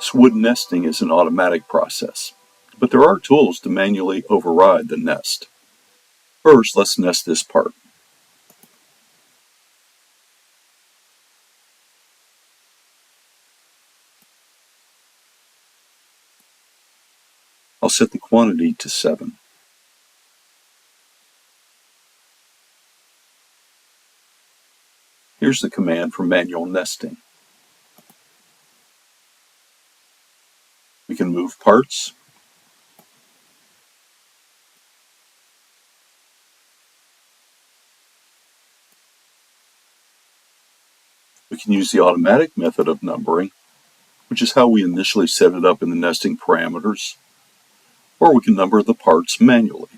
SWOOD nesting is an automatic process, but there are tools to manually override the nest. First, let's nest this part. I'll set the quantity to 7. Here's the command for manual nesting. We can move parts, we can use the automatic method of numbering, which is how we initially set it up in the nesting parameters, or we can number the parts manually.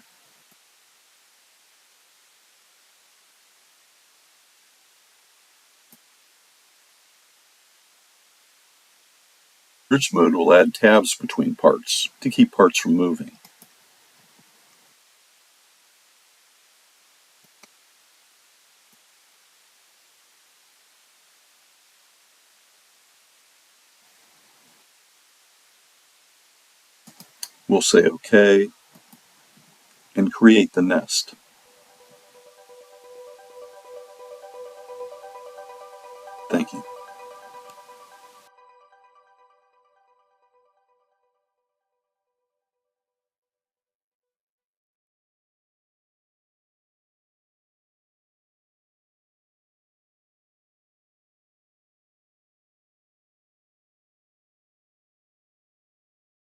Bridge mode will add tabs between parts to keep parts from moving. We'll say OK and create the nest.